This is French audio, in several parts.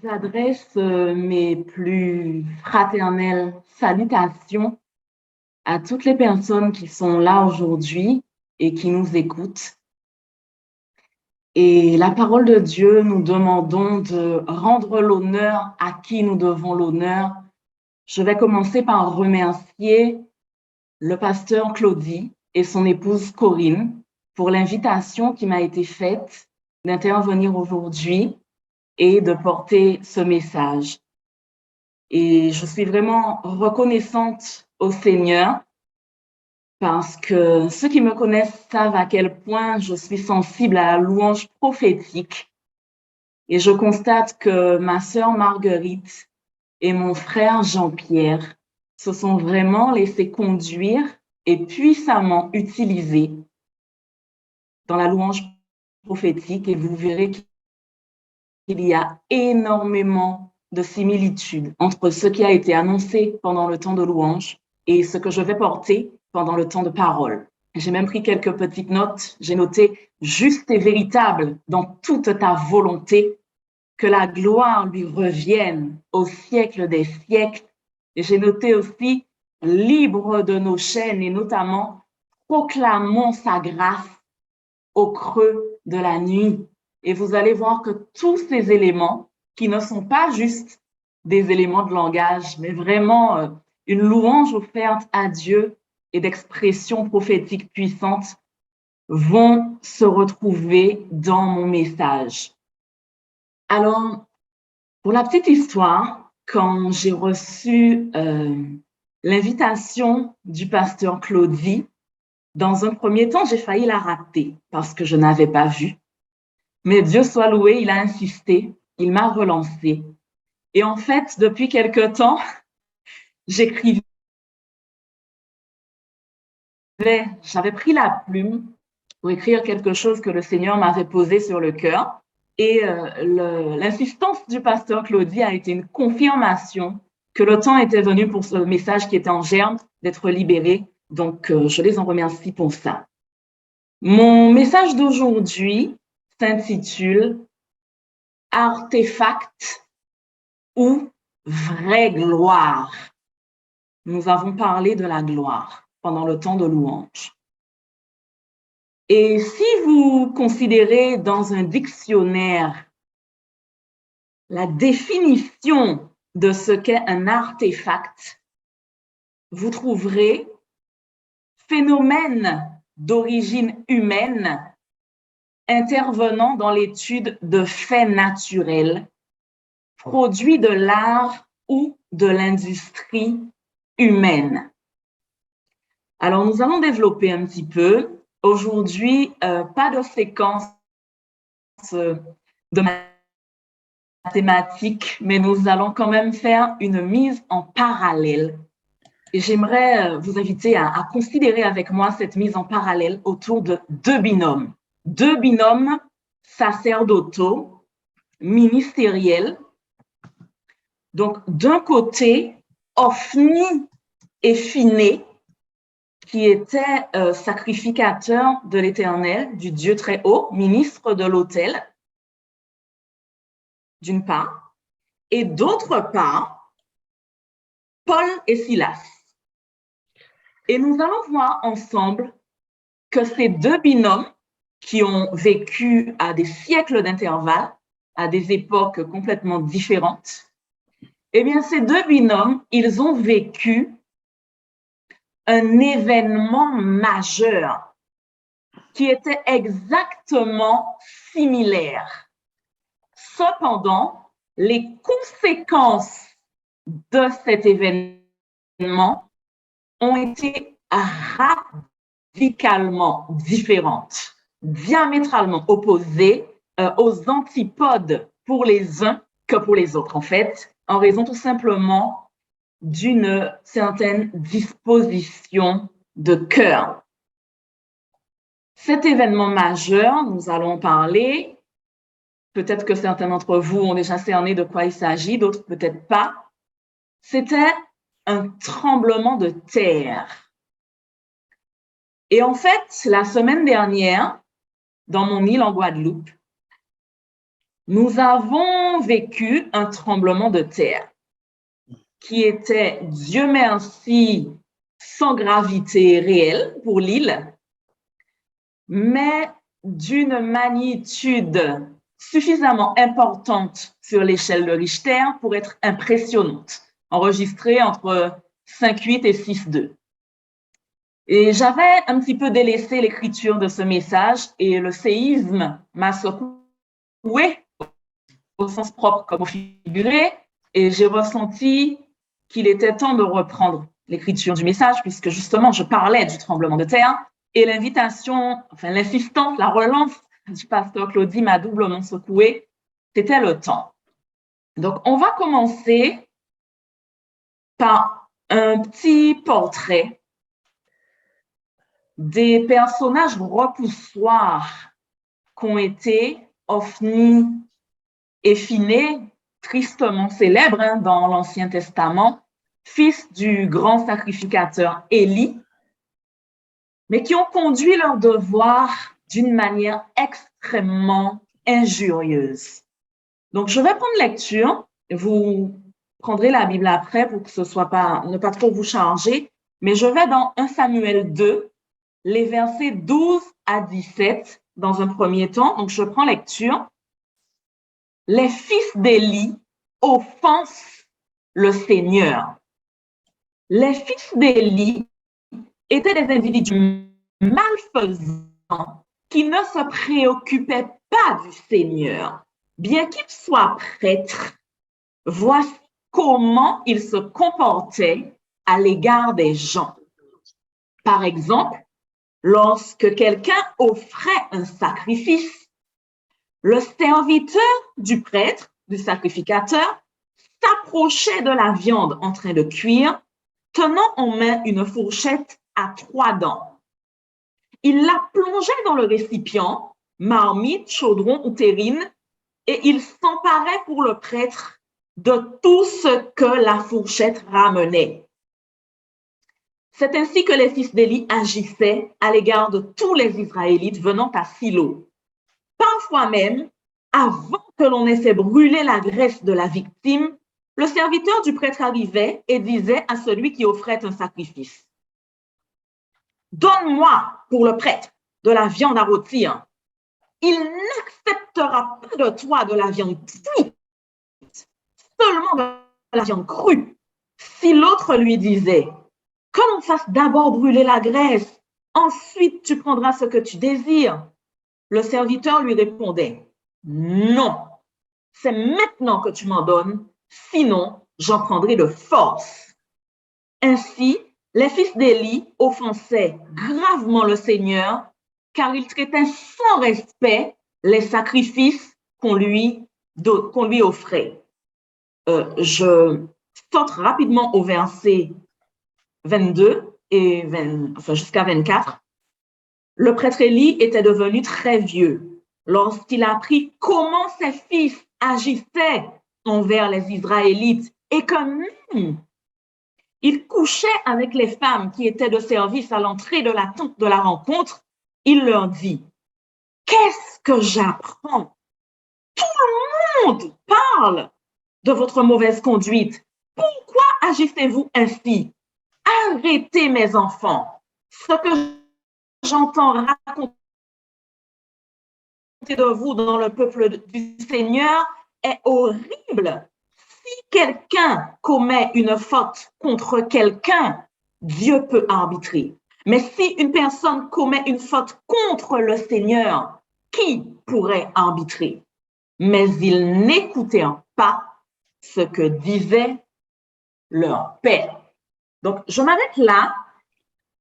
J'adresse mes plus fraternelles salutations à toutes les personnes qui sont là aujourd'hui et qui nous écoutent. Et la parole de Dieu, nous demandons de rendre l'honneur à qui nous devons l'honneur. Je vais commencer par remercier le pasteur Claudie et son épouse Corinne pour l'invitation qui m'a été faite d'intervenir aujourd'hui et de porter ce message. Et je suis vraiment reconnaissante au Seigneur parce que ceux qui me connaissent savent à quel point je suis sensible à la louange prophétique. Et je constate que ma sœur Marguerite et mon frère Jean-Pierre se sont vraiment laissés conduire et puissamment utilisés dans la louange prophétique. Et vous verrez qu'il y a énormément de similitudes entre ce qui a été annoncé pendant le temps de louange et ce que je vais porter pendant le temps de parole. J'ai même pris quelques petites notes. J'ai noté juste et véritable dans toute ta volonté, que la gloire lui revienne au siècle des siècles. Et j'ai noté aussi libre de nos chaînes et notamment proclamons sa grâce au creux de la nuit. Et vous allez voir que tous ces éléments, qui ne sont pas juste des éléments de langage, mais vraiment une louange offerte à Dieu et d'expression prophétique puissante, vont se retrouver dans mon message. Alors, pour la petite histoire, quand j'ai reçu l'invitation du pasteur Claudie, dans un premier temps, j'ai failli la rater parce que je n'avais pas vu. Mais Dieu soit loué, il a insisté, il m'a relancé. Et en fait, depuis quelque temps, j'écrivais, j'avais pris la plume pour écrire quelque chose que le Seigneur m'avait posé sur le cœur. Et l'insistance du pasteur Claudie a été une confirmation que le temps était venu pour ce message qui était en germe d'être libéré. Donc, je les en remercie pour ça. Mon message d'aujourd'hui s'intitule Artefact ou vraie gloire. Nous avons parlé de la gloire pendant le temps de louange. Et si vous considérez dans un dictionnaire la définition de ce qu'est un artefact, vous trouverez phénomène d'origine humaine intervenant dans l'étude de faits naturels, produits de l'art ou de l'industrie humaine. Alors, nous allons développer un petit peu. Aujourd'hui, pas de séquence de mathématiques, mais nous allons quand même faire une mise en parallèle. Et j'aimerais vous inviter à considérer avec moi cette mise en parallèle autour de deux binômes. Deux binômes sacerdotaux, ministériels. Donc, d'un côté, Ophni et Phiné, qui était sacrificateur de l'Éternel, du Dieu très haut, ministre de l'autel, d'une part, et d'autre part, Paul et Silas. Et nous allons voir ensemble que ces deux binômes qui ont vécu à des siècles d'intervalle, à des époques complètement différentes, eh bien, ces deux binômes, ils ont vécu un événement majeur qui était exactement similaire. Cependant, les conséquences de cet événement ont été radicalement différentes, diamétralement opposées, aux antipodes pour les uns que pour les autres, en fait, en raison tout simplement d'une certaine disposition de cœur. Cet événement majeur, nous allons parler, peut-être que certains d'entre vous ont déjà cerné de quoi il s'agit, d'autres peut-être pas. C'était un tremblement de terre. Et en fait, la semaine dernière, dans mon île en Guadeloupe, nous avons vécu un tremblement de terre qui était, Dieu merci, sans gravité réelle pour l'île, mais d'une magnitude suffisamment importante sur l'échelle de Richter pour être impressionnante, enregistrée entre 5,8 et 6,2. Et j'avais un petit peu délaissé l'écriture de ce message et le séisme m'a secoué au sens propre comme au figuré, et j'ai ressenti qu'il était temps de reprendre l'écriture du message, puisque justement je parlais du tremblement de terre, et l'invitation, enfin l'insistance, la relance du pasteur Claudie m'a doublement secouée. C'était le temps. Donc on va commencer par un petit portrait des personnages repoussoirs qu'ont été Ophni et Phinées, tristement célèbres dans l'Ancien Testament, fils du grand sacrificateur Élie, mais qui ont conduit leur devoir d'une manière extrêmement injurieuse. Donc, je vais prendre lecture. Vous prendrez la Bible après pour que ce soit pas, ne pas trop vous charger, mais je vais dans 1 Samuel 2, les versets 12 à 17 dans un premier temps. Donc, je prends lecture. Les fils d'Élie offensent le Seigneur. Les fils d'Élie étaient des individus malfaisants qui ne se préoccupaient pas du Seigneur. Bien qu'ils soient prêtres, voici comment ils se comportaient à l'égard des gens. Par exemple, lorsque quelqu'un offrait un sacrifice, le serviteur du prêtre, du sacrificateur, s'approchait de la viande en train de cuire, tenant en main une fourchette à 3 dents. Il la plongeait dans le récipient, marmite, chaudron ou terrine, et il s'emparait pour le prêtre de tout ce que la fourchette ramenait. C'est ainsi que les fils d'Élie agissaient à l'égard de tous les Israélites venant à Silo. Parfois même, avant que l'on ait fait brûler la graisse de la victime, le serviteur du prêtre arrivait et disait à celui qui offrait un sacrifice: « Donne-moi pour le prêtre de la viande à rôtir. Il n'acceptera pas de toi de la viande cuite, seulement de la viande crue. » Si l'autre lui disait: « Que l'on fasse d'abord brûler la graisse, ensuite tu prendras ce que tu désires. » Le serviteur lui répondait: « Non, c'est maintenant que tu m'en donnes, sinon j'en prendrai de force. » Ainsi, les fils d'Élie offensaient gravement le Seigneur, car ils traitaient sans respect les sacrifices qu'on lui offrait. Je saute rapidement au verset 22 et jusqu'à 24. Le prêtre Élie était devenu très vieux lorsqu'il apprit comment ses fils agissaient envers les Israélites et que même il couchait avec les femmes qui étaient de service à l'entrée de la tente de la rencontre. Il leur dit: « Qu'est-ce que j'apprends? Tout le monde parle de votre mauvaise conduite. Pourquoi agissez-vous ainsi? Arrêtez, mes enfants. Ce que j'entends raconter de vous dans le peuple du Seigneur est horrible. Si quelqu'un commet une faute contre quelqu'un, Dieu peut arbitrer. Mais si une personne commet une faute contre le Seigneur, qui pourrait arbitrer? » Mais ils n'écoutèrent pas ce que disait leur père. Donc, je m'arrête là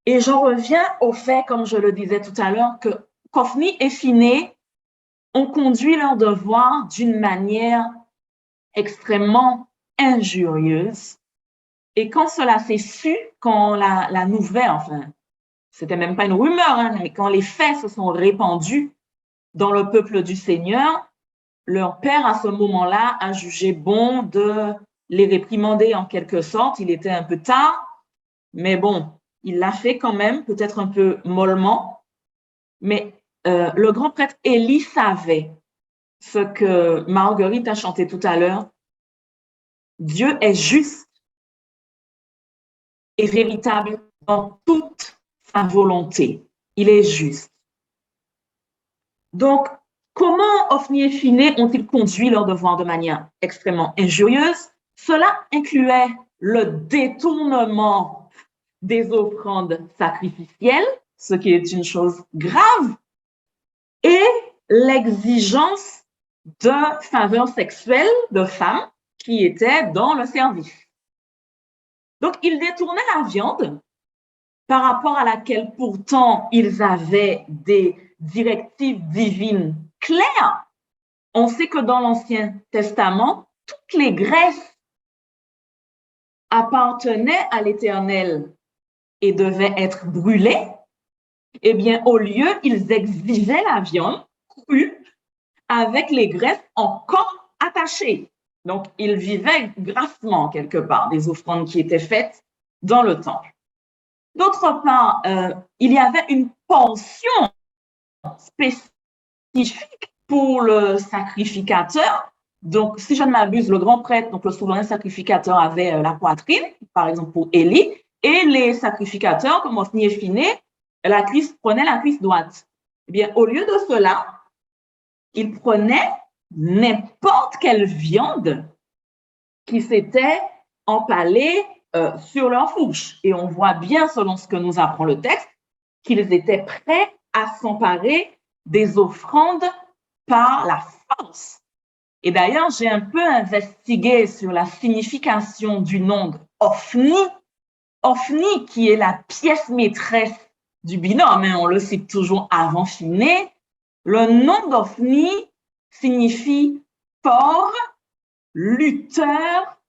et j'en reviens au fait, comme je le disais tout à l'heure, que Ophni et Phinées ont conduit leur devoir d'une manière extrêmement injurieuse. Et quand cela s'est su, quand la nouvelle, enfin, c'était même pas une rumeur, mais quand les faits se sont répandus dans le peuple du Seigneur, leur père, à ce moment-là, a jugé bon de les réprimander en quelque sorte. Il était un peu tard, mais bon, il l'a fait quand même, peut-être un peu mollement. Mais le grand prêtre Élie savait ce que Marguerite a chanté tout à l'heure. Dieu est juste et véritable dans toute sa volonté. Il est juste. Donc, comment Ophni et Phiné ont-ils conduit leur devoir de manière extrêmement injurieuse? Cela incluait le détournement des offrandes sacrificielles, ce qui est une chose grave, et l'exigence de faveurs sexuelles de femmes qui étaient dans le service. Donc, ils détournaient la viande par rapport à laquelle pourtant ils avaient des directives divines claires. On sait que dans l'Ancien Testament, toutes les graisses appartenaient à l'Éternel et devaient être brûlées. Eh bien, au lieu, ils exigeaient la viande crue avec les graisses encore attachées. Donc, ils vivaient grassement quelque part des offrandes qui étaient faites dans le temple. D'autre part, il y avait une pension spécifique pour le sacrificateur. Donc, si je ne m'abuse, le grand prêtre, donc le souverain sacrificateur, avait la poitrine, par exemple pour Élie, et les sacrificateurs, comme Ophni et Phiné, prenaient la cuisse droite. Eh bien, au lieu de cela, ils prenaient n'importe quelle viande qui s'était empalée sur leur fourche. Et on voit bien, selon ce que nous apprend le texte, qu'ils étaient prêts à s'emparer des offrandes par la force. Et d'ailleurs, j'ai un peu investigué sur la signification du nom d'Ophni. Ophni, qui est la pièce maîtresse du binôme, hein, on le cite toujours avant Phiné. Le nom d'Ophni signifie fort, lutteur,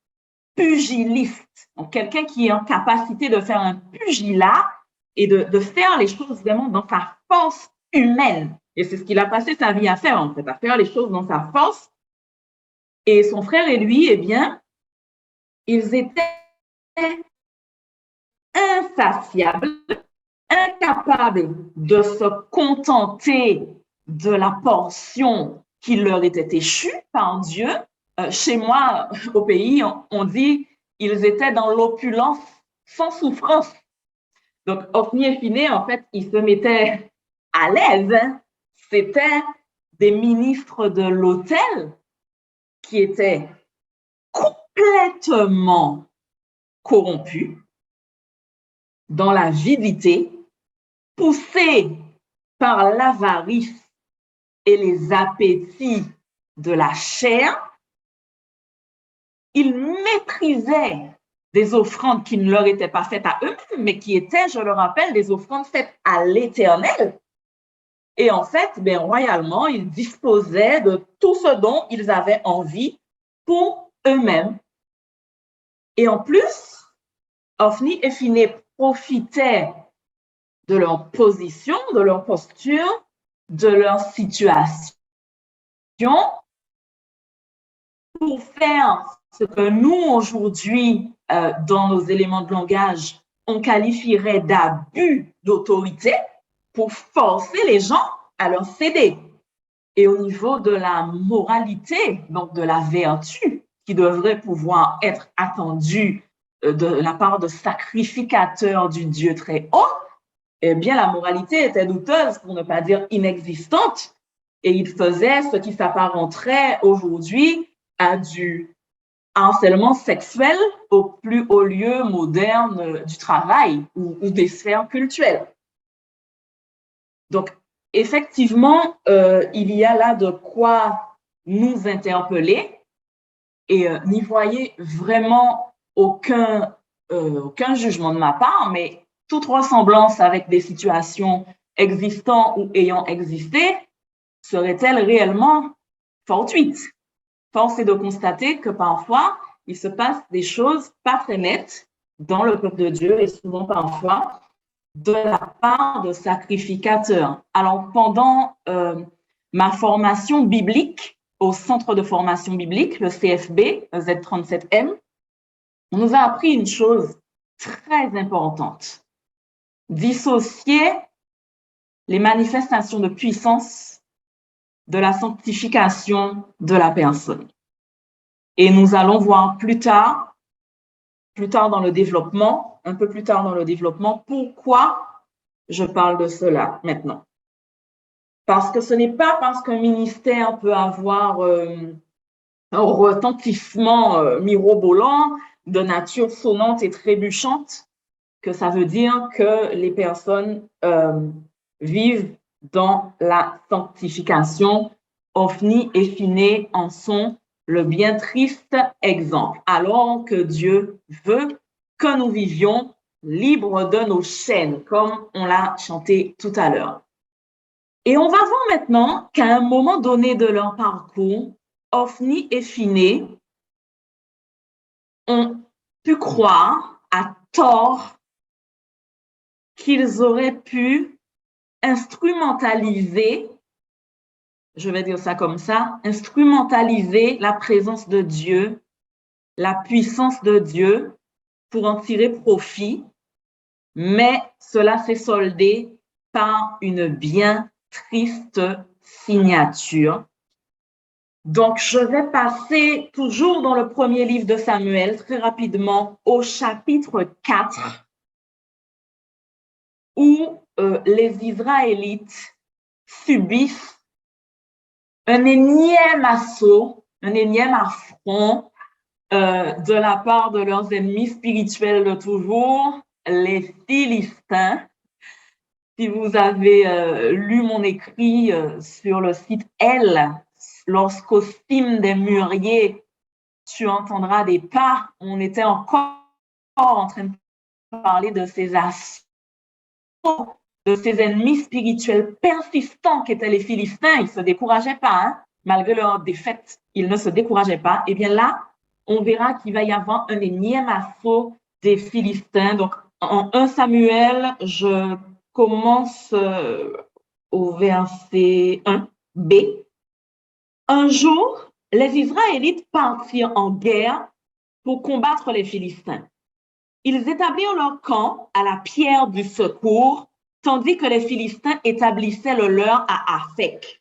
pugiliste. Donc, quelqu'un qui est en capacité de faire un pugilat et de faire les choses vraiment dans sa force humaine. Et c'est ce qu'il a passé sa vie à faire, en fait, à faire les choses dans sa force. Et son frère et lui, eh bien, ils étaient insatiables, incapables de se contenter de la portion qui leur était échue par Dieu. Chez moi, au pays, on dit ils étaient dans l'opulence sans souffrance. Donc, Ophni et Phiné, en fait, ils se mettaient à l'aise. Hein. C'était des ministres de l'autel qui étaient complètement corrompus dans l'avidité, poussés par l'avarice et les appétits de la chair. Ils méprisaient des offrandes qui ne leur étaient pas faites à eux-mêmes, mais qui étaient, je le rappelle, des offrandes faites à l'Éternel. Et en fait, ben, royalement, ils disposaient de tout ce dont ils avaient envie pour eux-mêmes. Et en plus, Ophni et Phiné profitaient de leur position, de leur posture, de leur situation pour faire ce que nous, aujourd'hui, dans nos éléments de langage, on qualifierait d'abus d'autorité pour forcer les gens à leur céder. Et au niveau de la moralité, donc de la vertu, qui devrait pouvoir être attendue de la part de sacrificateurs du Dieu très haut, eh bien, la moralité était douteuse, pour ne pas dire inexistante, et ils faisaient ce qui s'apparenterait aujourd'hui à du harcèlement sexuel au plus haut lieu moderne du travail ou des sphères culturelles. Donc, effectivement, il y a là de quoi nous interpeller et n'y voyez vraiment aucun jugement de ma part, mais toute ressemblance avec des situations existant ou ayant existé serait-elle réellement fortuite? Force est de constater que parfois, il se passe des choses pas très nettes dans le peuple de Dieu et souvent parfois de la part de sacrificateurs. Alors, pendant ma formation biblique au Centre de formation biblique, le CFB, le Z37M, on nous a appris une chose très importante. Dissocier les manifestations de puissance de la sanctification de la personne. Et nous allons voir plus tard dans le développement, un peu plus tard dans le développement, pourquoi je parle de cela maintenant. Parce que ce n'est pas parce qu'un ministère peut avoir un retentissement mirobolant de nature sonnante et trébuchante que ça veut dire que les personnes vivent dans la sanctification. Ophni et Phiné en sont le bien triste exemple, alors que Dieu veut que nous vivions libres de nos chaînes, comme on l'a chanté tout à l'heure. Et on va voir maintenant qu'à un moment donné de leur parcours, Ophni et Phiné ont pu croire à tort qu'ils auraient pu instrumentaliser, je vais dire ça comme ça, instrumentaliser la présence de Dieu, la puissance de Dieu pour en tirer profit, mais cela s'est soldé par une bien triste signature. Donc, je vais passer toujours dans le premier livre de Samuel, très rapidement, au chapitre 4, où les Israélites subissent un énième assaut, un énième affront de la part de leurs ennemis spirituels de toujours, les Philistins. Si vous avez lu mon écrit sur le site L, lorsqu'au cime des mûriers, tu entendras des pas, on était encore en train de parler de ces assauts, de ces ennemis spirituels persistants qu'étaient les Philistins. Ils ne se décourageaient pas, hein? Malgré leur défaite, ils ne se décourageaient pas. Et bien là, on verra qu'il va y avoir un énième assaut des Philistins. Donc, en 1 Samuel, je commence au verset 1b. Un jour, les Israélites partirent en guerre pour combattre les Philistins. Ils établirent leur camp à la pierre du secours, tandis que les Philistins établissaient le leur à Aphek.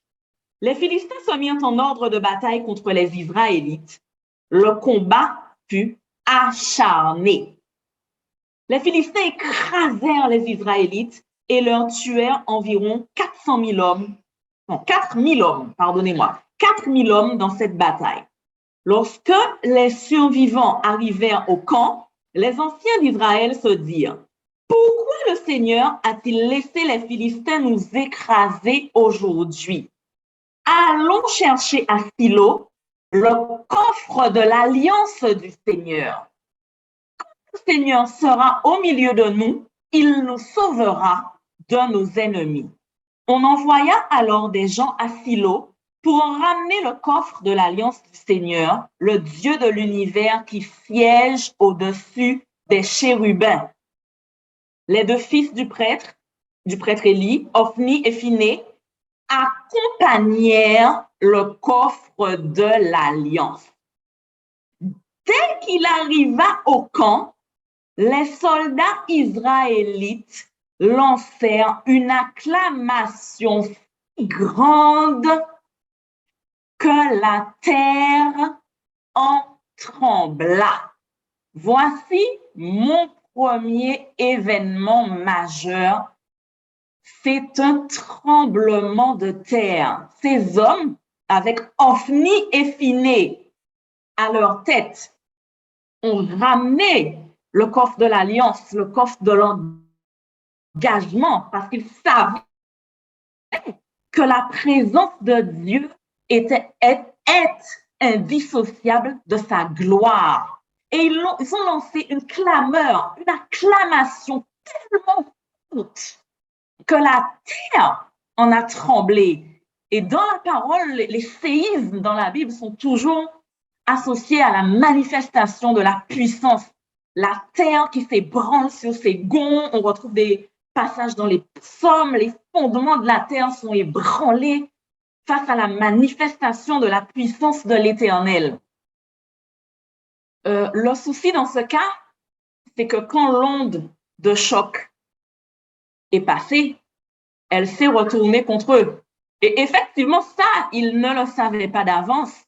Les Philistins se mirent en ordre de bataille contre les Israélites. Le combat fut acharné. Les Philistins écrasèrent les Israélites et leur tuèrent environ 4 000 hommes dans cette bataille. Lorsque les survivants arrivèrent au camp, les anciens d'Israël se dirent: pourquoi le Seigneur a-t-il laissé les Philistins nous écraser aujourd'hui? Allons chercher à Silo le coffre de l'alliance du Seigneur. Quand le Seigneur sera au milieu de nous, il nous sauvera de nos ennemis. On envoya alors des gens à Silo pour ramener le coffre de l'alliance du Seigneur, le Dieu de l'univers qui siège au-dessus des chérubins. Les 2 fils du prêtre Élie, Ophni et Phiné, accompagnèrent le coffre de l'alliance. Dès qu'il arriva au camp, les soldats israélites lancèrent une acclamation si grande que la terre en trembla. Voici mon premier événement majeur. C'est un tremblement de terre. Ces hommes, avec Ophni et Phiné à leur tête, ont ramené le coffre de l'alliance, le coffre de l'engagement, parce qu'ils savaient que la présence de Dieu est indissociable de sa gloire. Et ils ont lancé une clameur, une acclamation tellement forte que la terre en a tremblé. Et dans la parole, les séismes dans la Bible sont toujours associés à la manifestation de la puissance. La terre qui s'ébranle sur ses gonds, on retrouve des passages dans les psaumes, les fondements de la terre sont ébranlés face à la manifestation de la puissance de l'Éternel. Le souci dans ce cas, c'est que quand l'onde de choc est passée, elle s'est retournée contre eux. Et effectivement, ça, ils ne le savaient pas d'avance,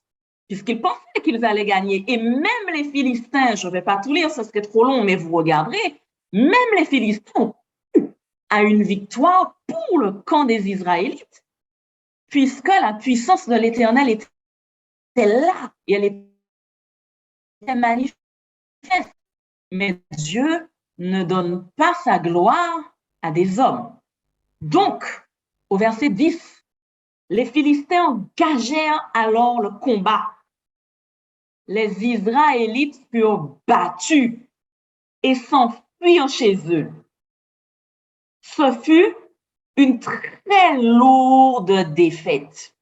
puisqu'ils pensaient qu'ils allaient gagner. Et même les Philistins, je ne vais pas tout lire, ce serait trop long, mais vous regarderez, même les Philistins ont eu à une victoire pour le camp des Israélites, puisque la puissance de l'Éternel était là et elle était manifeste. Mais Dieu ne donne pas sa gloire à des hommes. Donc, au verset 10, les Philistins engagèrent alors le combat. Les Israélites furent battus et s'enfuirent chez eux. Ce fut une très lourde défaite.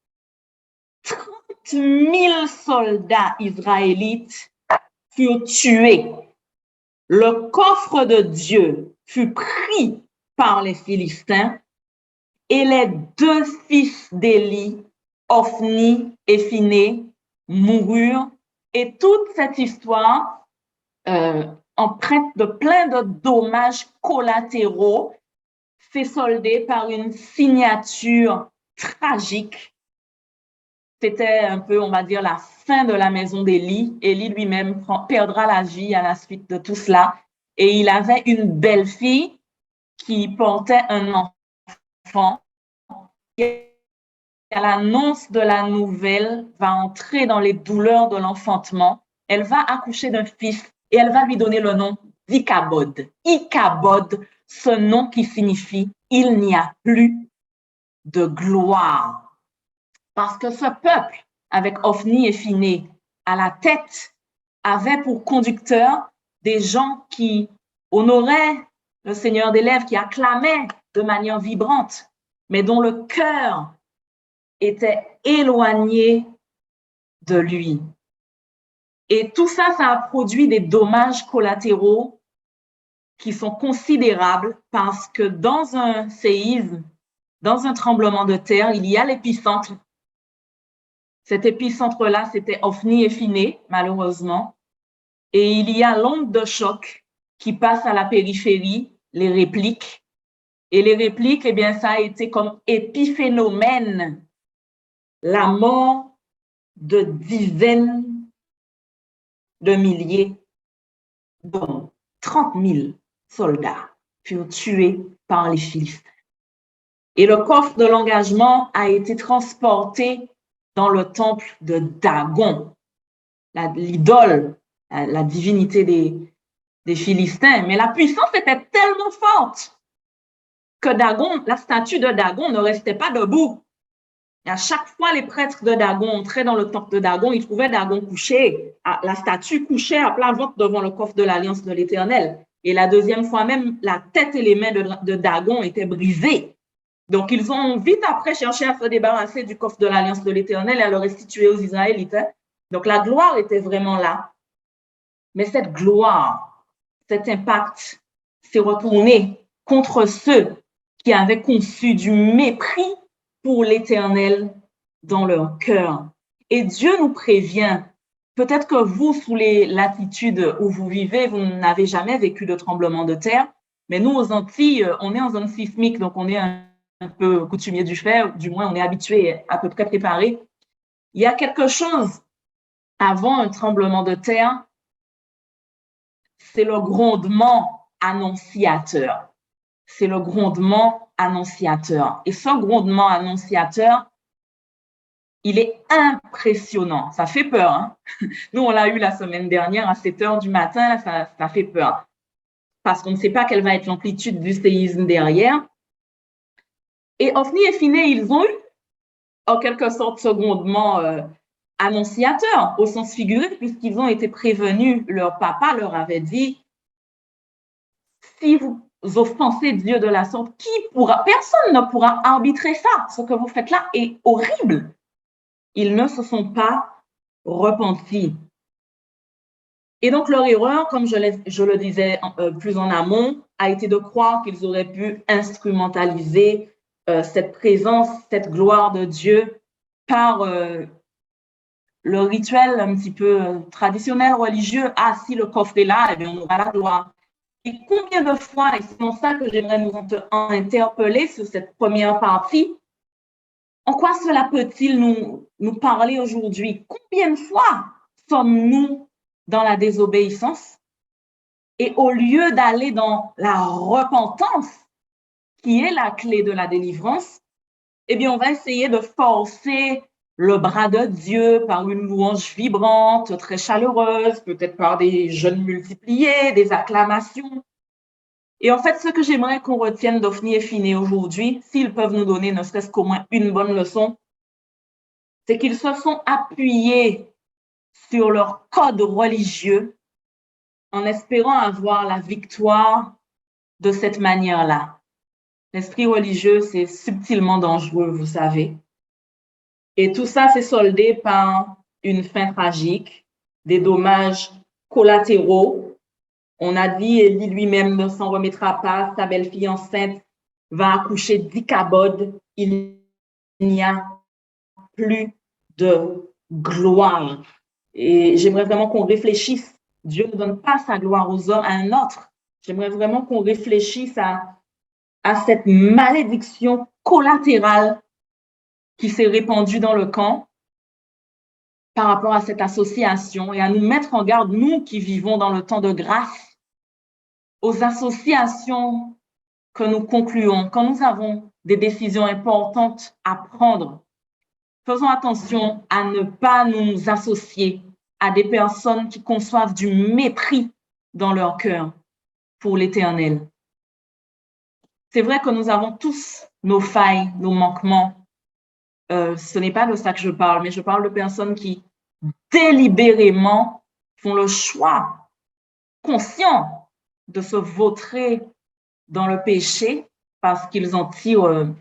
30 000 soldats israélites furent tués. Le coffre de Dieu fut pris par les Philistins et les 2 fils d'Élie, Ophni et Phiné, moururent. Et toute cette histoire empreinte de plein de dommages collatéraux s'est soldée par une signature tragique. C'était un peu, on va dire, la fin de la maison d'Élie. Élie lui-même perdra la vie à la suite de tout cela. Et il avait une belle-fille qui portait un enfant. Et à l'annonce de la nouvelle, va entrer dans les douleurs de l'enfantement. Elle va accoucher d'un fils et elle va lui donner le nom d'Ichabod. Ichabod, ce nom qui signifie « il n'y a plus de gloire ». Parce que ce peuple, avec Ophni et Phiné à la tête, avait pour conducteur des gens qui honoraient le Seigneur des Lèvres, qui acclamaient de manière vibrante, mais dont le cœur était éloigné de lui. Et tout ça, ça a produit des dommages collatéraux qui sont considérables parce que dans un séisme, dans un tremblement de terre, il y a l'épicentre. Cet épicentre-là, c'était Ophni et Phiné, malheureusement. Et il y a l'onde de choc qui passe à la périphérie, les répliques. Et les répliques, eh bien, ça a été comme épiphénomène, la mort de dizaines de milliers d'hommes. 30 000 soldats furent tués par les Philistins. Et le coffre de l'engagement a été transporté dans le temple de Dagon, l'idole, la divinité des Philistins. Mais la puissance était tellement forte que Dagon, la statue de Dagon ne restait pas debout. Et à chaque fois, les prêtres de Dagon entraient dans le temple de Dagon, ils trouvaient Dagon couché, la statue couchée à plat ventre devant le coffre de l'Alliance de l'Éternel. Et la deuxième fois même, la tête et les mains de Dagon étaient brisées. Donc, ils ont vite après cherché à se débarrasser du coffre de l'Alliance de l'Éternel et à le restituer aux Israélites. Donc, la gloire était vraiment là. Mais cette gloire, cet impact s'est retourné contre ceux qui avaient conçu du mépris pour l'Éternel dans leur cœur. Et Dieu nous prévient, peut-être que vous, sous les latitudes où vous vivez, vous n'avez jamais vécu de tremblement de terre, mais nous, aux Antilles, on est en zone sismique, donc on est un peu coutumier du fait, du moins on est habitué, à peu près préparé. Il y a quelque chose avant un tremblement de terre, c'est le grondement annonciateur. C'est le grondement annonciateur. Et ce grondement annonciateur, il est impressionnant. Ça fait peur. Hein? Nous, on l'a eu la semaine dernière à 7 heures du matin, ça fait peur. Parce qu'on ne sait pas quelle va être l'amplitude du séisme derrière. Et Ophni et Phiné, ils ont eu en quelque sorte ce grondement annonciateur, au sens figuré, puisqu'ils ont été prévenus. Leur papa leur avait dit, si vous offensez Dieu de la sorte, personne ne pourra arbitrer ça. Ce que vous faites là est horrible. Ils ne se sont pas repentis. Et donc, leur erreur, comme je le disais plus en amont, a été de croire qu'ils auraient pu instrumentaliser cette présence, cette gloire de Dieu par le rituel un petit peu traditionnel, religieux. Ah, si le coffre est là, eh bien, on aura la gloire. Et combien de fois, et c'est pour ça que j'aimerais nous interpeller sur cette première partie, En quoi cela peut-il nous parler aujourd'hui? Combien de fois sommes-nous dans la désobéissance? Et au lieu d'aller dans la repentance, qui est la clé de la délivrance, eh bien, on va essayer de forcer le bras de Dieu par une louange vibrante, très chaleureuse, peut-être par des jeûnes multipliés, des acclamations. Et en fait, ce que j'aimerais qu'on retienne d'Ophni et Phiné aujourd'hui, s'ils peuvent nous donner ne serait-ce qu'au moins une bonne leçon, c'est qu'ils se sont appuyés sur leur code religieux en espérant avoir la victoire de cette manière-là. L'esprit religieux, c'est subtilement dangereux, vous savez. Et tout ça s'est soldé par une fin tragique, des dommages collatéraux. On a dit, Élie lui-même ne s'en remettra pas, sa belle-fille enceinte va accoucher d'Ichabod. Il n'y a plus de gloire. Et j'aimerais vraiment qu'on réfléchisse. Dieu ne donne pas sa gloire aux hommes à un autre. J'aimerais vraiment qu'on réfléchisse à cette malédiction collatérale qui s'est répandue dans le camp par rapport à cette association et à nous mettre en garde, nous qui vivons dans le temps de grâce, aux associations que nous concluons quand nous avons des décisions importantes à prendre. Faisons attention à ne pas nous associer à des personnes qui conçoivent du mépris dans leur cœur pour l'Éternel. C'est vrai que nous avons tous nos failles, nos manquements. Ce n'est pas de ça que je parle, mais je parle de personnes qui délibérément font le choix conscient de se vautrer dans le péché parce qu'ils en tirent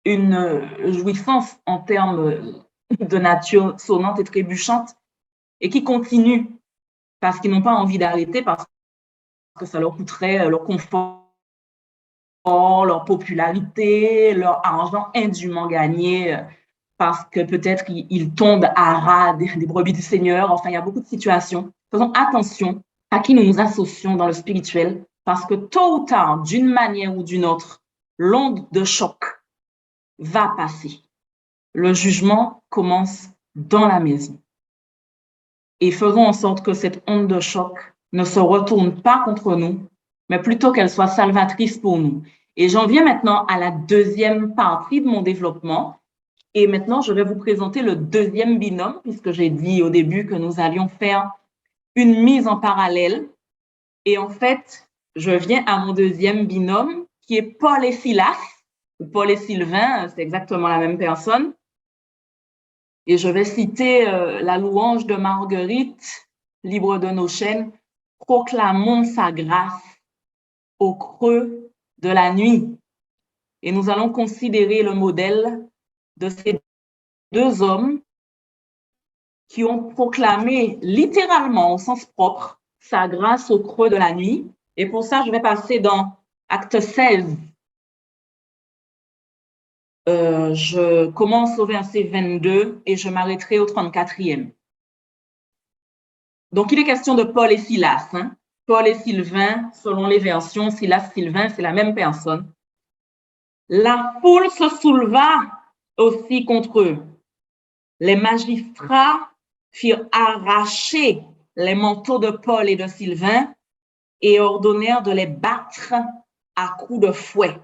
une jouissance en termes de nature sonnante et trébuchante et qui continuent parce qu'ils n'ont pas envie d'arrêter, parce que ça leur coûterait leur confort, leur popularité, leur argent indûment gagné, parce que peut-être ils tombent à ras des brebis du Seigneur. Enfin, il y a beaucoup de situations. Faisons attention à qui nous nous associons dans le spirituel, parce que tôt ou tard, d'une manière ou d'une autre, l'onde de choc va passer. Le jugement commence dans la maison. Et faisons en sorte que cette onde de choc ne se retourne pas contre nous, mais plutôt qu'elle soit salvatrice pour nous. Et j'en viens maintenant à la deuxième partie de mon développement. Et maintenant, je vais vous présenter le deuxième binôme, puisque j'ai dit au début que nous allions faire une mise en parallèle. Et en fait, je viens à mon deuxième binôme, qui est Paul et Silas, ou Paul et Sylvain, c'est exactement la même personne. Et je vais citer la louange de Marguerite, libre de nos chaînes, « Proclamons sa grâce au creux de la nuit ». Et nous allons considérer le modèle de ces deux hommes qui ont proclamé littéralement, au sens propre, sa grâce au creux de la nuit. Et pour ça, je vais passer dans Acte 16. Je commence au verset 22 et je m'arrêterai au 34e. Donc, il est question de Paul et Silas. Paul et Sylvain, selon les versions, Silas, Sylvain, c'est la même personne. La foule se souleva aussi contre eux. Les magistrats firent arracher les manteaux de Paul et de Sylvain et ordonnèrent de les battre à coups de fouet.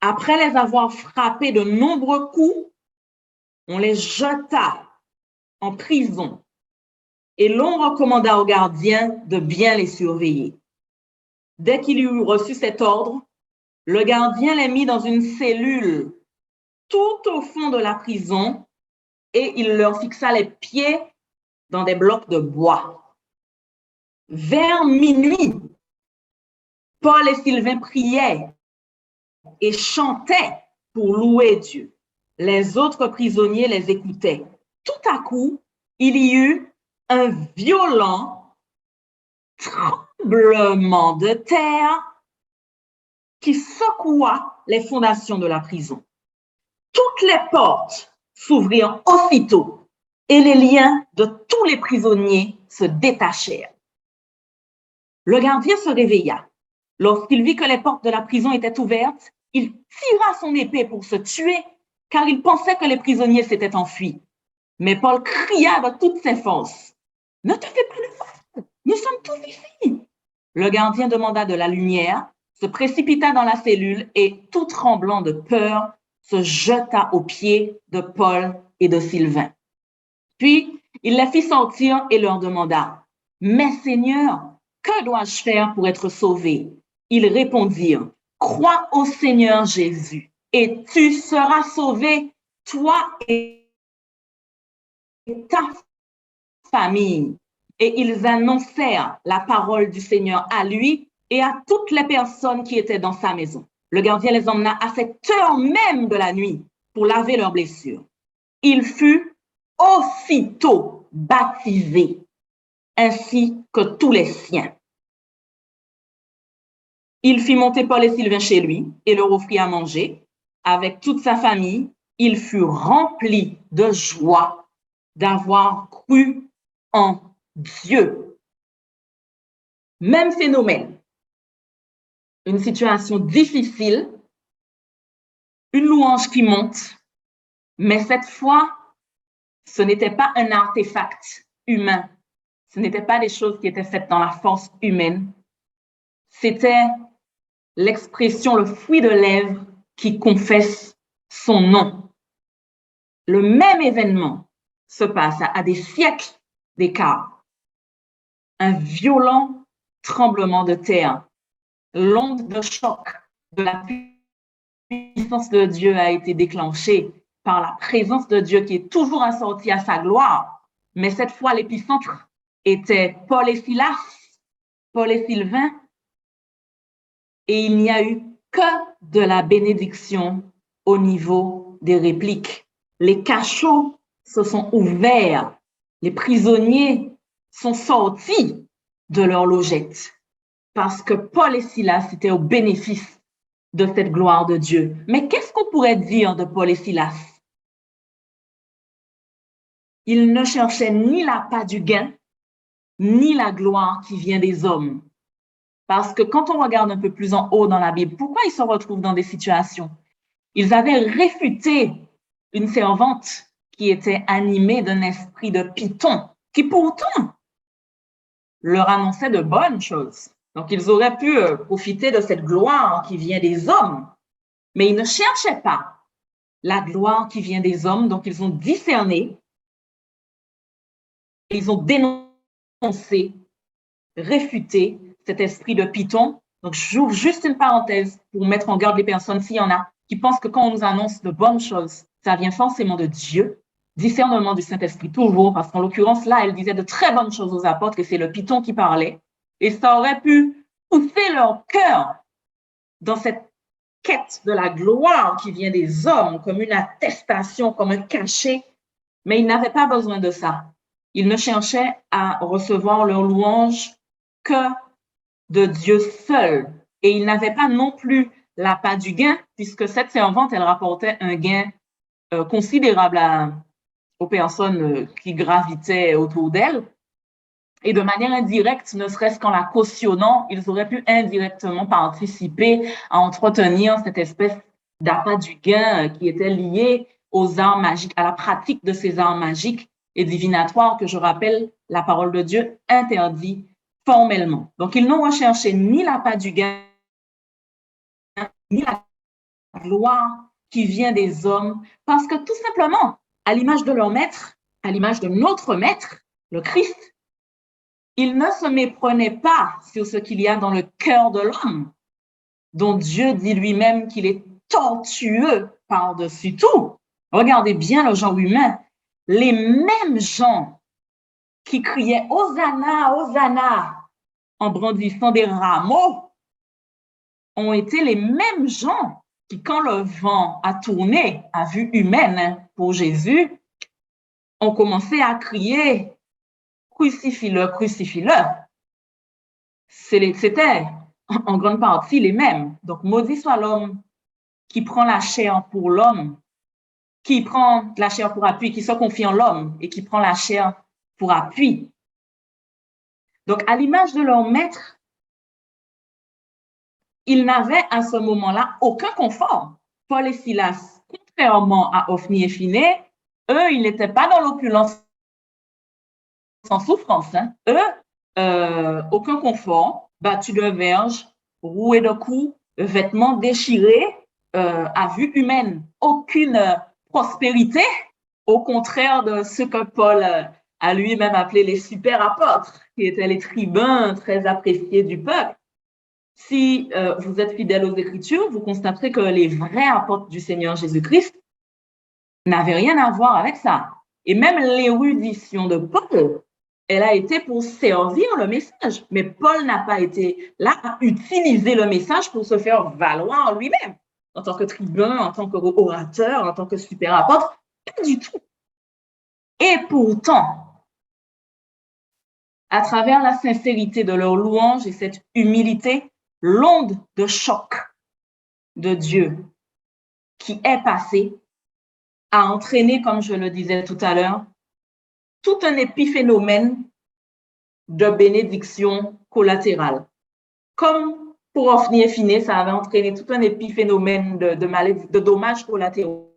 Après les avoir frappés de nombreux coups, on les jeta en prison et l'on recommanda aux gardiens de bien les surveiller. Dès qu'il eut reçu cet ordre, le gardien les mit dans une cellule tout au fond de la prison et il leur fixa les pieds dans des blocs de bois. Vers minuit, Paul et Sylvain priaient et chantaient pour louer Dieu. Les autres prisonniers les écoutaient. Tout à coup, il y eut un violent tremblement de terre qui secoua les fondations de la prison. Toutes les portes s'ouvrirent aussitôt et les liens de tous les prisonniers se détachèrent. Le gardien se réveilla. Lorsqu'il vit que les portes de la prison étaient ouvertes, il tira son épée pour se tuer, car il pensait que les prisonniers s'étaient enfuis. Mais Paul cria de toutes ses forces, « Ne te fais pas de mal, nous sommes tous ici. » Le gardien demanda de la lumière, se précipita dans la cellule et, tout tremblant de peur, se jeta aux pieds de Paul et de Sylvain. Puis, il les fit sortir et leur demanda, « Mais Seigneur, que dois-je faire pour être sauvé? » Ils répondirent, « Crois au Seigneur Jésus et tu seras sauvé, toi et ta famille. » Et ils annoncèrent la parole du Seigneur à lui et à toutes les personnes qui étaient dans sa maison. Le gardien les emmena à cette heure même de la nuit pour laver leurs blessures. Il fut aussitôt baptisé, ainsi que tous les siens. Il fit monter Paul et Sylvain chez lui et leur offrit à manger. Avec toute sa famille, il fut rempli de joie d'avoir cru en Dieu. Même phénomène. Une situation difficile, une louange qui monte, mais cette fois, ce n'était pas un artefact humain. Ce n'était pas des choses qui étaient faites dans la force humaine. C'était l'expression, le fruit de lèvres qui confesse son nom. Le même événement se passe à des siècles d'écart. Un violent tremblement de terre, l'onde de choc de la puissance de Dieu a été déclenchée par la présence de Dieu qui est toujours assortie à sa gloire. Mais cette fois, l'épicentre était Paul et Silas, Paul et Sylvain, et il n'y a eu que de la bénédiction au niveau des répliques. Les cachots se sont ouverts, les prisonniers sont sortis de leur logette parce que Paul et Silas étaient au bénéfice de cette gloire de Dieu. Mais qu'est-ce qu'on pourrait dire de Paul et Silas? Ils ne cherchaient ni l'appât du gain, ni la gloire qui vient des hommes. Parce que quand on regarde un peu plus en haut dans la Bible, pourquoi ils se retrouvent dans des situations? Ils avaient réfuté une servante qui était animée d'un esprit de python, qui pourtant leur annonçait de bonnes choses. Donc, ils auraient pu profiter de cette gloire qui vient des hommes, mais ils ne cherchaient pas la gloire qui vient des hommes, donc ils ont discerné, ils ont dénoncé, réfuté cet esprit de python. Donc, j'ouvre juste une parenthèse pour mettre en garde les personnes, s'il y en a, qui pensent que quand on nous annonce de bonnes choses, ça vient forcément de Dieu. Discernement du Saint-Esprit toujours, parce qu'en l'occurrence, là, elle disait de très bonnes choses aux apôtres et c'est le python qui parlait. Et ça aurait pu pousser leur cœur dans cette quête de la gloire qui vient des hommes, comme une attestation, comme un cachet. Mais ils n'avaient pas besoin de ça. Ils ne cherchaient à recevoir leur louange que de Dieu seul. Et ils n'avaient pas non plus l'appât du gain, puisque cette servante, elle rapportait un gain considérable aux personnes qui gravitaient autour d'elle. Et de manière indirecte, ne serait-ce qu'en la cautionnant, ils auraient pu indirectement participer à entretenir cette espèce d'appât du gain qui était lié aux arts magiques, à la pratique de ces arts magiques et divinatoires que, je rappelle, la parole de Dieu interdit formellement. Donc, ils n'ont recherché ni l'appât du gain, ni la gloire qui vient des hommes, parce que tout simplement, à l'image de leur maître, à l'image de notre maître, le Christ, il ne se méprenait pas sur ce qu'il y a dans le cœur de l'homme, dont Dieu dit lui-même qu'il est tortueux par-dessus tout. Regardez bien le genre humain. Les mêmes gens qui criaient « Hosanna, Hosanna » en brandissant des rameaux ont été les mêmes gens qui, quand le vent a tourné à vue humaine pour Jésus, ont commencé à crier « Crucifie-le, crucifie-le ». C'était en grande partie les mêmes. Donc, maudit soit l'homme qui prend la chair pour l'homme, qui prend la chair pour appui, qui se confie en l'homme et qui prend la chair pour appui. Donc, à l'image de leur maître, ils n'avaient à ce moment-là aucun confort. Paul et Silas, contrairement à Ophni et Phiné, eux, ils n'étaient pas dans l'opulence sans souffrance. Hein. Eux, aucun confort, battus de verge, roués de coups, vêtements déchirés à vue humaine. Aucune prospérité, au contraire de ce que Paul a lui-même appelé les super apôtres, qui étaient les tribuns très appréciés du peuple. Si vous êtes fidèle aux Écritures, vous constaterez que les vrais apôtres du Seigneur Jésus-Christ n'avaient rien à voir avec ça. Et même l'érudition de Paul, elle a été pour servir le message. Mais Paul n'a pas été là à utiliser le message pour se faire valoir lui-même, en tant que tribun, en tant qu'orateur, en tant que super apôtre. Pas du tout. Et pourtant, à travers la sincérité de leur louange et cette humilité, l'onde de choc de Dieu qui est passée a entraîné, comme je le disais tout à l'heure, tout un épiphénomène de bénédiction collatérale. Comme pour Ophni et Phiné, ça avait entraîné tout un épiphénomène de dommages collatéraux.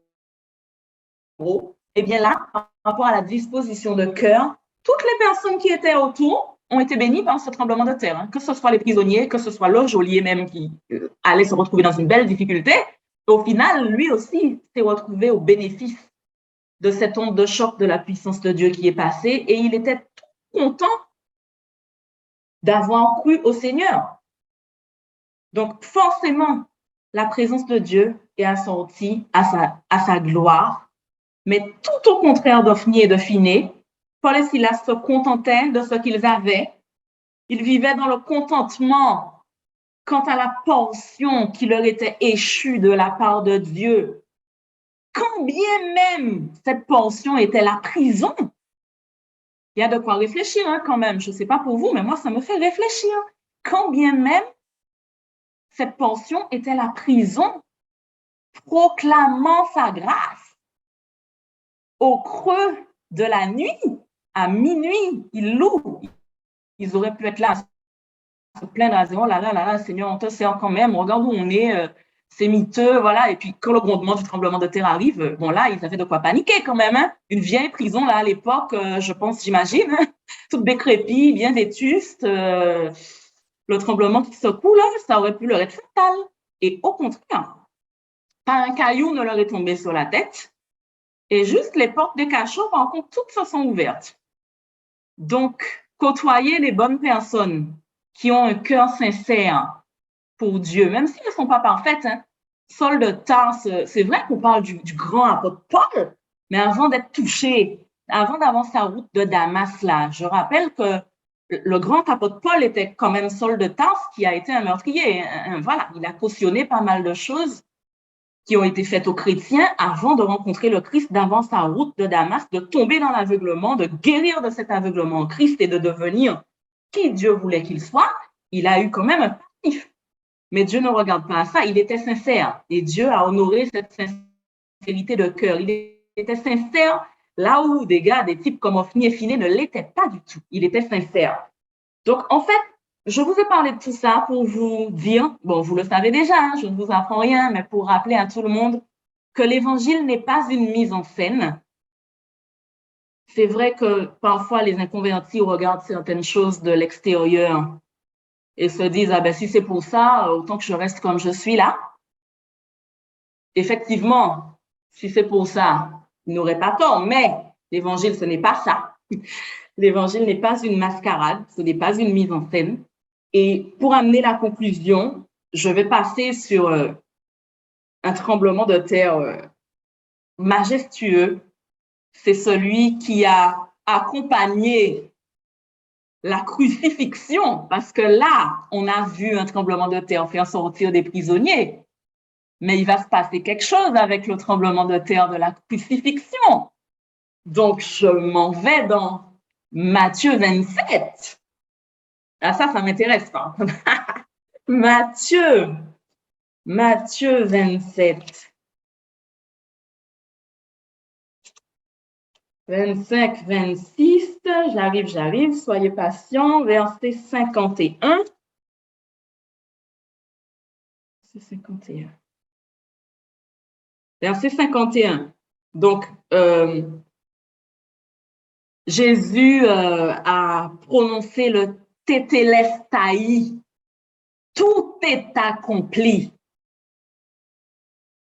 Et bien là, par rapport à la disposition de cœur, toutes les personnes qui étaient autour ont été bénies par ce tremblement de terre, hein, que ce soit les prisonniers, que ce soit le geôlier même qui allait se retrouver dans une belle difficulté. Au final, lui aussi s'est retrouvé au bénéfice de cette onde de choc de la puissance de Dieu qui est passée et il était tout content d'avoir cru au Seigneur. Donc forcément, la présence de Dieu est assortie à sa gloire, mais tout au contraire d'Ophni et de Phiné, Paul et Silas se contentaient de ce qu'ils avaient. Ils vivaient dans le contentement quant à la portion qui leur était échue de la part de Dieu. Quand bien même cette portion était la prison, il y a de quoi réfléchir hein, quand même. Je ne sais pas pour vous, mais moi, ça me fait réfléchir. Quand bien même cette portion était la prison, proclamant sa grâce au creux de la nuit, à minuit, ils louent. Ils auraient pu être là à se plaindre, à dire, oh là là là là, Seigneur, on te sert quand même, regarde où on est, c'est miteux, voilà. Et puis, quand le grondement du tremblement de terre arrive, bon là, ils avaient de quoi paniquer quand même. Hein. Une vieille prison, là, à l'époque, je pense, j'imagine, hein, toute décrépite, bien vétuste. Le tremblement qui secoue, là, ça aurait pu leur être fatal. Et au contraire, pas un caillou ne leur est tombé sur la tête. Et juste les portes des cachots, par contre, toutes se sont ouvertes. Donc, côtoyer les bonnes personnes qui ont un cœur sincère pour Dieu, même si elles ne sont pas parfaites. Hein. Saul de Tarse, c'est vrai qu'on parle du grand apôtre Paul, mais avant d'être touché, avant d'avoir sa route de Damas, là, je rappelle que le grand apôtre Paul était quand même Saul de Tarse qui a été un meurtrier. Voilà, il a cautionné pas mal de choses qui ont été faites aux chrétiens avant de rencontrer le Christ, d'avant sa route de Damas, de tomber dans l'aveuglement, de guérir de cet aveuglement en Christ et de devenir qui Dieu voulait qu'il soit. Il a eu quand même un passif. Mais Dieu ne regarde pas à ça, il était sincère. Et Dieu a honoré cette sincérité de cœur. Il était sincère là où des gars, des types comme Ophni et Phiné ne l'étaient pas du tout. Il était sincère. Donc, en fait, je vous ai parlé de tout ça pour vous dire, bon, vous le savez déjà, hein, je ne vous apprends rien, mais pour rappeler à tout le monde que l'évangile n'est pas une mise en scène. C'est vrai que parfois les inconvertis regardent certaines choses de l'extérieur et se disent, ah ben si c'est pour ça, autant que je reste comme je suis là. Effectivement, si c'est pour ça, ils n'auraient pas tort, mais l'évangile, ce n'est pas ça. L'évangile n'est pas une mascarade, ce n'est pas une mise en scène. Et pour amener la conclusion, je vais passer sur un tremblement de terre majestueux. C'est celui qui a accompagné la crucifixion, parce que là, on a vu un tremblement de terre faire sortir des prisonniers. Mais il va se passer quelque chose avec le tremblement de terre de la crucifixion. Donc, je m'en vais dans Matthieu 27. Ah, ça m'intéresse pas. Matthieu 27. 25, 26, j'arrive, soyez patients, verset 51. C'est 51. Verset 51. Donc, Jésus a prononcé le tétélestai. Tout est accompli.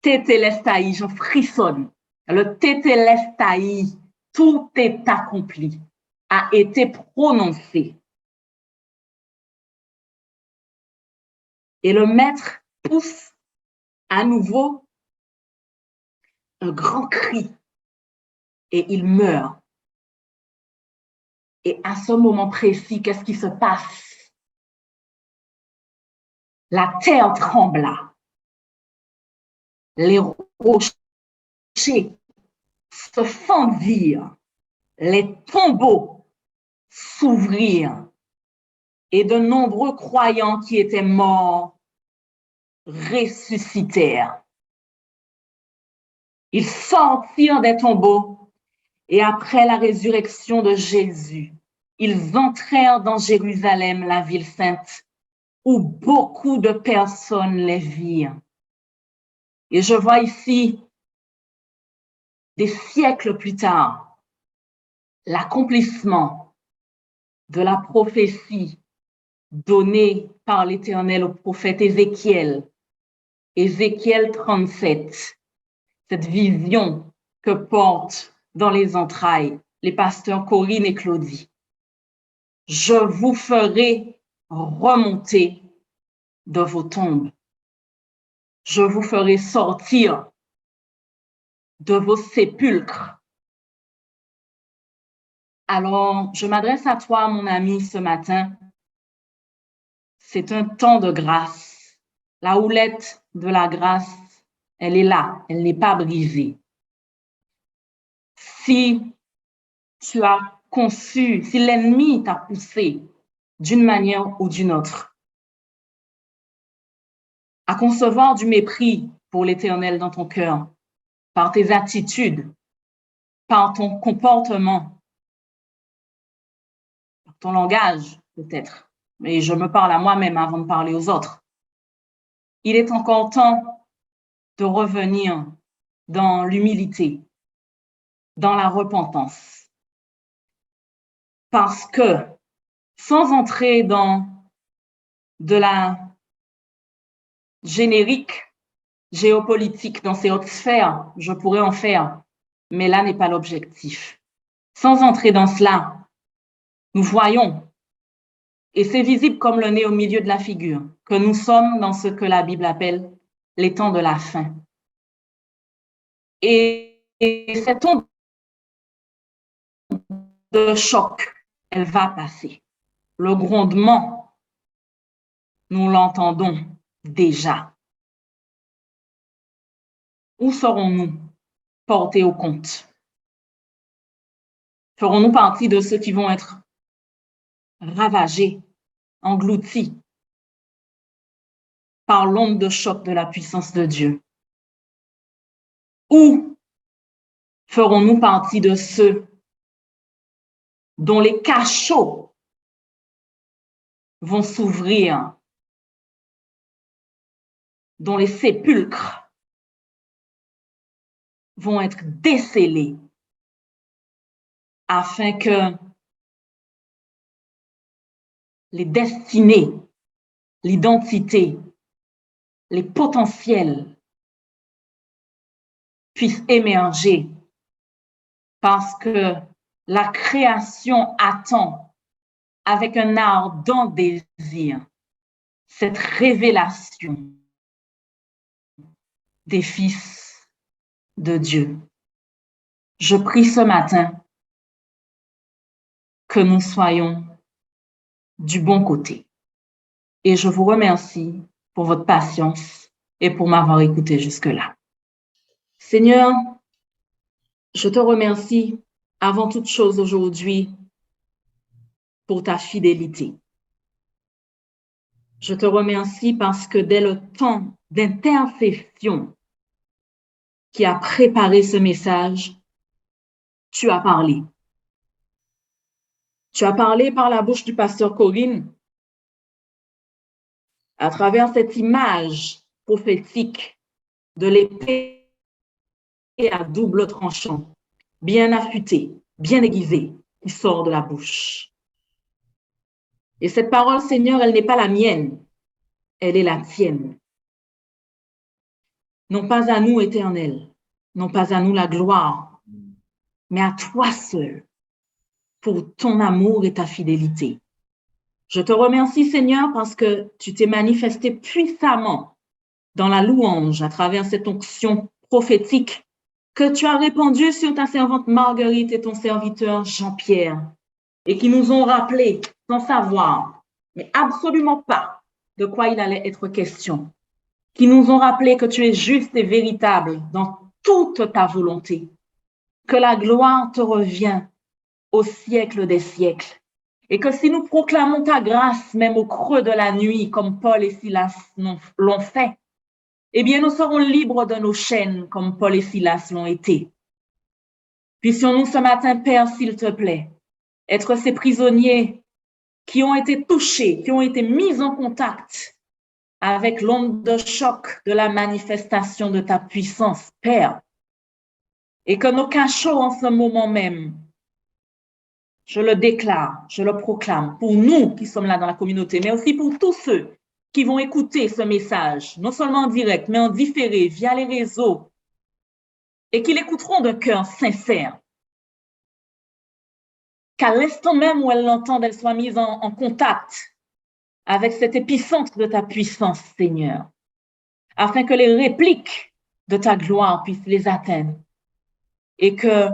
Tétélestai, je frissonne. Le tétélestai, tout est accompli, a été prononcé. Et le maître pousse à nouveau un grand cri et il meurt. Et à ce moment précis, qu'est-ce qui se passe? La terre trembla. Les rochers se fendirent. Les tombeaux s'ouvrirent. Et de nombreux croyants qui étaient morts ressuscitèrent. Ils sortirent des tombeaux et après la résurrection de Jésus, ils entrèrent dans Jérusalem, la ville sainte, où beaucoup de personnes les virent. Et je vois ici, des siècles plus tard, l'accomplissement de la prophétie donnée par l'Éternel au prophète Ézéchiel. Ézéchiel 37, cette vision que portent dans les entrailles les pasteurs Corinne et Claudie. Je vous ferai remonter de vos tombes. Je vous ferai sortir de vos sépulcres. Alors, je m'adresse à toi, mon ami, ce matin. C'est un temps de grâce. La houlette de la grâce, elle est là, elle n'est pas brisée. Si tu as conçu, si l'ennemi t'a poussé d'une manière ou d'une autre à concevoir du mépris pour l'Éternel dans ton cœur, par tes attitudes, par ton comportement, par ton langage peut-être, mais je me parle à moi-même avant de parler aux autres. Il est encore temps de revenir dans l'humilité, dans la repentance. Parce que sans entrer dans de la générique géopolitique dans ces hautes sphères, je pourrais en faire, mais là n'est pas l'objectif. Sans entrer dans cela, nous voyons, et c'est visible comme le nez au milieu de la figure, que nous sommes dans ce que la Bible appelle les temps de la fin. Et cette onde de choc, elle va passer. Le grondement, nous l'entendons déjà. Où serons-nous portés au compte? Ferons-nous partie de ceux qui vont être ravagés, engloutis par l'onde de choc de la puissance de Dieu? Ou ferons-nous partie de ceux dont les cachots vont s'ouvrir, dont les sépulcres vont être décellés afin que les destinées, l'identité, les potentiels puissent émerger parce que la création attend avec un ardent désir cette révélation des fils de Dieu. Je prie ce matin que nous soyons du bon côté. Et je vous remercie pour votre patience et pour m'avoir écouté jusque-là. Seigneur, je te remercie avant toute chose aujourd'hui pour ta fidélité. Je te remercie parce que dès le temps d'intercession qui a préparé ce message, tu as parlé. Tu as parlé par la bouche du pasteur Corinne à travers cette image prophétique de l'épée à double tranchant, bien affûtée, bien aiguisée, qui sort de la bouche. Et cette parole, Seigneur, elle n'est pas la mienne, elle est la tienne. Non pas à nous, Éternel, non pas à nous la gloire, mais à toi seul, pour ton amour et ta fidélité. Je te remercie, Seigneur, parce que tu t'es manifesté puissamment dans la louange à travers cette onction prophétique que tu as répandue sur ta servante Marguerite et ton serviteur Jean-Pierre, et qui nous ont rappelé, sans savoir, mais absolument pas, de quoi il allait être question, qui nous ont rappelé que tu es juste et véritable dans toute ta volonté, que la gloire te revient au siècle des siècles, et que si nous proclamons ta grâce même au creux de la nuit, comme Paul et Silas l'ont fait, eh bien nous serons libres de nos chaînes, comme Paul et Silas l'ont été. Puissions-nous ce matin, Père, s'il te plaît, être ces prisonniers qui ont été touchés, qui ont été mis en contact avec l'onde de choc de la manifestation de ta puissance, Père, et que nos cachots en ce moment même, je le déclare, je le proclame, pour nous qui sommes là dans la communauté, mais aussi pour tous ceux qui vont écouter ce message, non seulement en direct, mais en différé, via les réseaux, et qui l'écouteront d'un cœur sincère. Qu'à l'instant même où elles l'entendent, elles soient mises en contact avec cet épicentre de ta puissance, Seigneur, afin que les répliques de ta gloire puissent les atteindre et que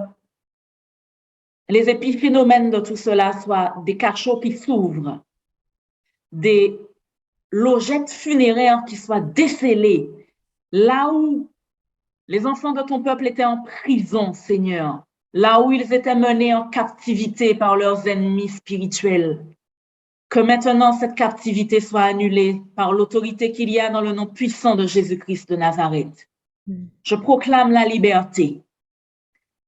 les épiphénomènes de tout cela soient des cachots qui s'ouvrent, des logettes funéraires qui soient décellées, là où les enfants de ton peuple étaient en prison, Seigneur, là où ils étaient menés en captivité par leurs ennemis spirituels. Que maintenant cette captivité soit annulée par l'autorité qu'il y a dans le nom puissant de Jésus-Christ de Nazareth. Je proclame la liberté.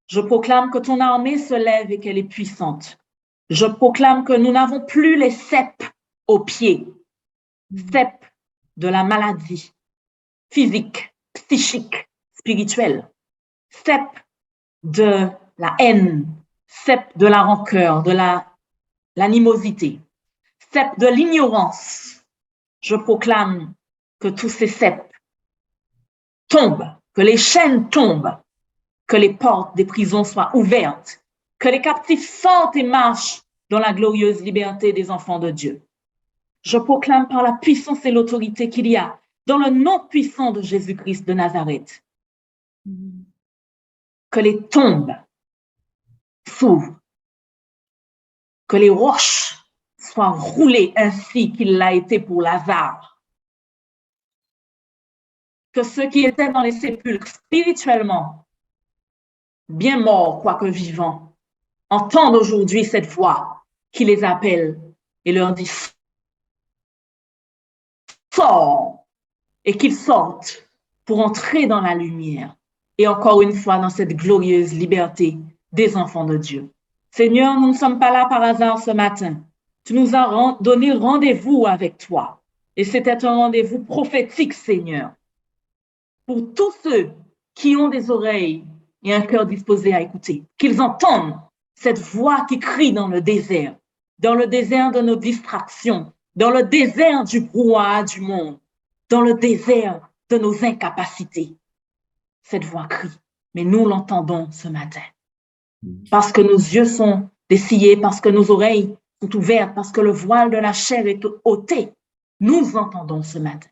Je proclame que ton armée se lève et qu'elle est puissante. Je proclame que nous n'avons plus les cèpes aux pieds, cèpes de la maladie physique, psychique, spirituelle, cèpes de la haine, cèpes de la rancœur, de l'animosité, cèpes de l'ignorance. Je proclame que tous ces cèpes tombent, que les chaînes tombent, que les portes des prisons soient ouvertes, que les captifs sortent et marchent dans la glorieuse liberté des enfants de Dieu. Je proclame par la puissance et l'autorité qu'il y a dans le nom puissant de Jésus-Christ de Nazareth, que les tombes s'ouvrent, que les roches soient roulées ainsi qu'il l'a été pour Lazare, que ceux qui étaient dans les sépulcres spirituellement, bien morts quoique vivants, entendent aujourd'hui cette voix qui les appelle et leur dit « Sors !» et qu'ils sortent pour entrer dans la lumière et encore une fois dans cette glorieuse liberté des enfants de Dieu. Seigneur, nous ne sommes pas là par hasard ce matin. Tu nous as donné rendez-vous avec toi et c'était un rendez-vous prophétique, Seigneur, pour tous ceux qui ont des oreilles et un cœur disposé à écouter, qu'ils entendent cette voix qui crie dans le désert de nos distractions, dans le désert du brouhaha du monde, dans le désert de nos incapacités. Cette voix crie, mais nous l'entendons ce matin. Parce que nos yeux sont dessillés, parce que nos oreilles sont ouvertes, parce que le voile de la chair est ôté, nous entendons ce matin.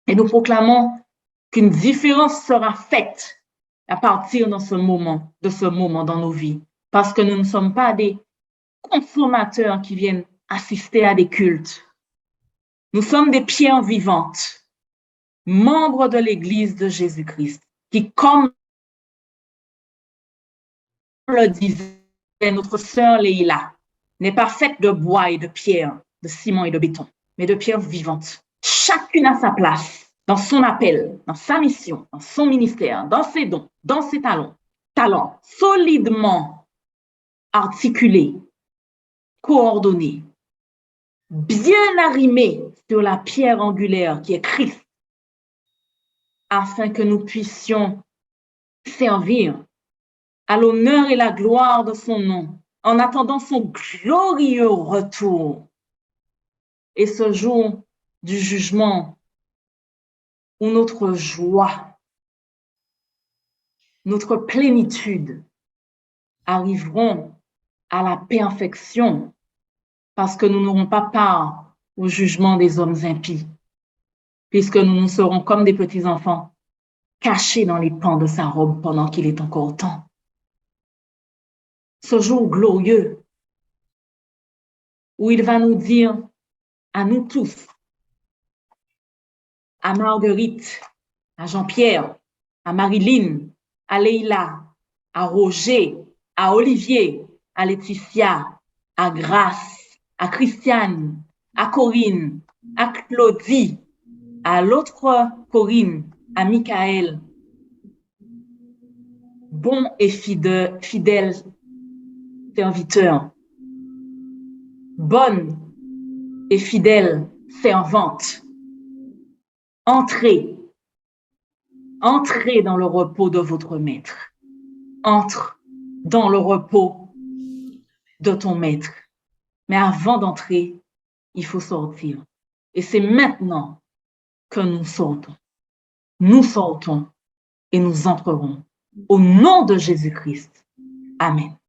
Et nous proclamons qu'une différence sera faite à partir de ce moment dans nos vies. Parce que nous ne sommes pas des consommateurs qui viennent assister à des cultes. Nous sommes des pierres vivantes, membres de l'Église de Jésus-Christ, qui, comme le disait notre sœur Leïla, n'est pas faite de bois et de pierre, de ciment et de béton, mais de pierres vivantes. Chacune a sa place dans son appel, dans sa mission, dans son ministère, dans ses dons, dans ses talents solidement articulés, coordonnés, bien arrimés sur la pierre angulaire qui est Christ, afin que nous puissions servir à l'honneur et la gloire de son nom, en attendant son glorieux retour. Et ce jour du jugement, où notre joie, notre plénitude arriveront à la perfection, parce que nous n'aurons pas part au jugement des hommes impies, puisque nous nous serons comme des petits-enfants, cachés dans les pans de sa robe pendant qu'il est encore temps. Ce jour glorieux, où il va nous dire à nous tous, à Marguerite, à Jean-Pierre, à Marilyn, à Leïla, à Roger, à Olivier, à Laetitia, à Grace, à Christiane, à Corinne, à Claudie, à l'autre Corinne, à Michael. Bon et fidèle serviteur, bonne et fidèle servante, entrez dans le repos de votre maître. Entre dans le repos de ton maître. Mais avant d'entrer, il faut sortir. Et c'est maintenant que nous sortons. Nous sortons et nous entrerons. Au nom de Jésus-Christ. Amen.